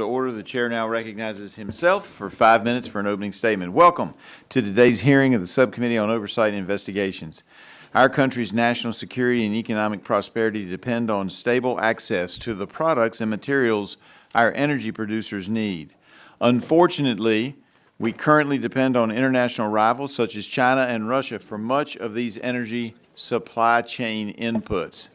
to order. The chair now recognizes himself for 5 minutes for an opening statement. Welcome to today's hearing of the Subcommittee on Oversight and Investigations. Our country's national security and economic prosperity depend on stable access to the products and materials our energy producers need. Unfortunately, we currently depend on international rivals such as China and Russia for much of these energy supply chain inputs.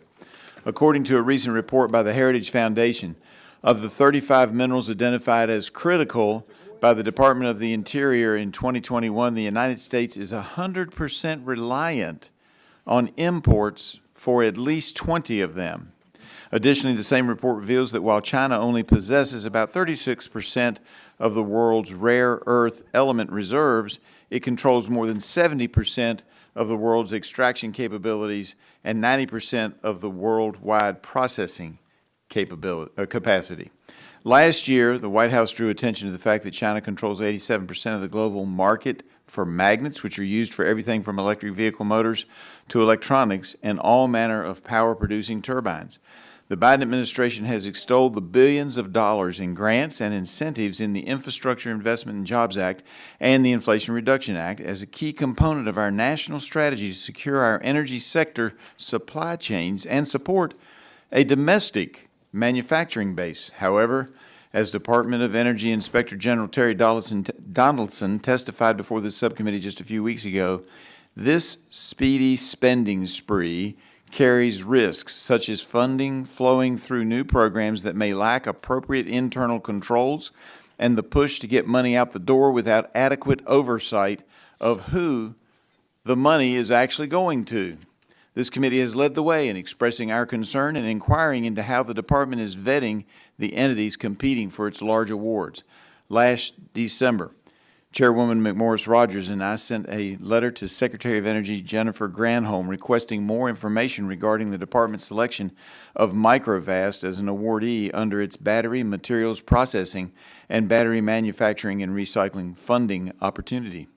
According to a recent report by the Heritage Foundation, of the 35 minerals identified as critical by the Department of the Interior in 2021, the United States is 100% reliant on imports for at least 20 of them. Additionally, the same report reveals that while China only possesses about 36% of the world's rare earth element reserves, it controls more than 70% of the world's extraction capabilities and 90% of the worldwide processing capacity. Last year, the White House drew attention to the fact that China controls 87% of the global market for magnets, which are used for everything from electric vehicle motors to electronics and all manner of power-producing turbines. The Biden administration has extolled the billions of dollars in grants and incentives in the Infrastructure Investment and Jobs Act and the Inflation Reduction Act as a key component of our national strategy to secure our energy sector supply chains and support a domestic manufacturing base. However, as Department of Energy Inspector General Terry Donaldson testified before this subcommittee just a few weeks ago, this speedy spending spree carries risks such as funding flowing through new programs that may lack appropriate internal controls and the push to get money out the door without adequate oversight of who the money is actually going to. This committee has led the way in expressing our concern and inquiring into how the department is vetting the entities competing for its large awards. Last December, Chairwoman McMorris Rodgers and I sent a letter to Secretary of Energy Jennifer Granholm requesting more information regarding the department's selection of Microvast as an awardee under its battery materials processing and battery manufacturing and recycling funding opportunity.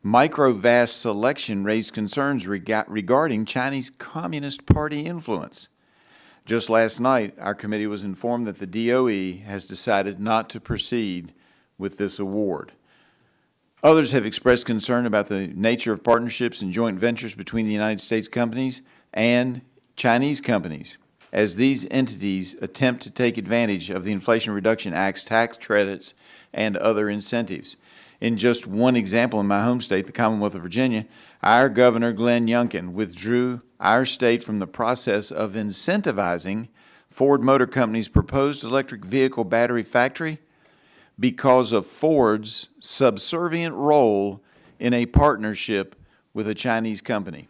Microvast selection raised concerns regarding Chinese Communist Party influence. Just last night, our committee was informed that the DOE has decided not to proceed with this award. Others have expressed concern about the nature of partnerships and joint ventures between the United States companies and Chinese companies, as these entities attempt to take advantage of the Inflation Reduction Act's tax credits and other incentives. In just one example, in my home state, the Commonwealth of Virginia, our Governor, Glenn Youngkin, withdrew our state from the process of incentivizing Ford Motor Company's proposed electric vehicle battery factory because of Ford's subservient role in a partnership with a Chinese company.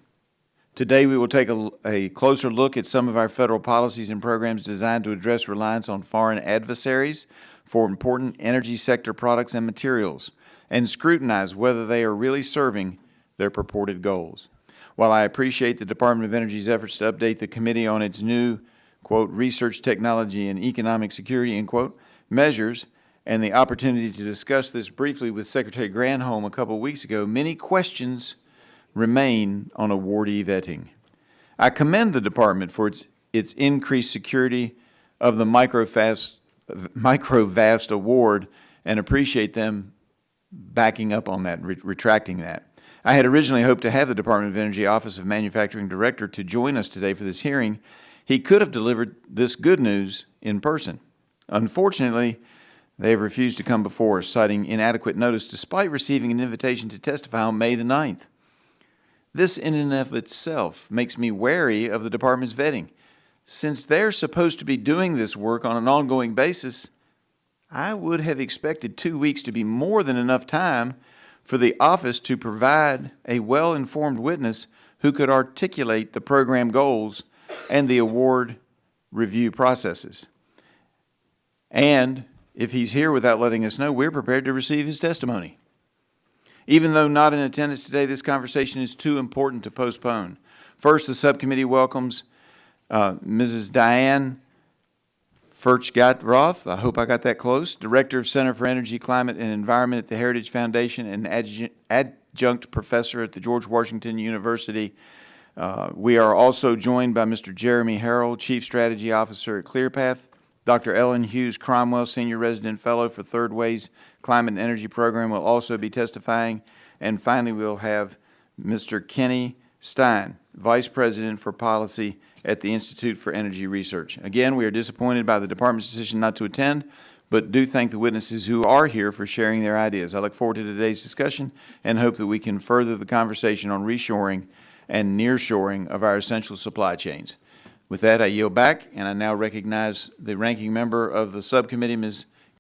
Today, we will take a closer look at some of our federal policies and programs designed to address reliance on foreign adversaries for important energy sector products and materials, and scrutinize whether they are really serving their purported goals. While I appreciate the Department of Energy's efforts to update the committee on its new, quote, research technology and economic security, end quote, measures, and the opportunity to discuss this briefly with Secretary Granholm a couple of weeks ago, many questions remain on awardee vetting. I commend the department for its increased security of the Microvast award and appreciate them backing up on that, retracting that. I had originally hoped to have the Department of Energy Office of Manufacturing Director to join us today for this hearing. He could have delivered this good news in person. Unfortunately, they have refused to come before us, citing inadequate notice despite receiving an invitation to testify on May the 9th. This in and of itself makes me wary of the department's vetting. Since they're supposed to be doing this work on an ongoing basis, I would have expected 2 weeks to be more than enough time for the office to provide a well-informed witness who could articulate the program goals and the award review processes. And if he's here without letting us know, we're prepared to receive his testimony. Even though not in attendance today, this conversation is too important to postpone. First, the subcommittee welcomes Mrs. Diane Furchtgott-Roth, I hope I got that close, Director of Center for Energy, Climate, and Environment at the Heritage Foundation and adjunct professor at the George Washington University. We are also joined by Mr. Jeremy Harrell, Chief Strategy Officer at ClearPath, Dr. Ellen Hughes Cromwell, Senior Resident Fellow for Third Way's Climate and Energy Program, will also be testifying. And finally, we'll have Mr. Kenny Stein, Vice President for Policy at the Institute for Energy Research. Again, we are disappointed by the department's decision not to attend, but do thank the witnesses who are here for sharing their ideas. I look forward to today's discussion and hope that we can further the conversation on reshoring and nearshoring of our essential supply chains. With that, I yield back, and I now recognize the ranking member of the subcommittee, Ms.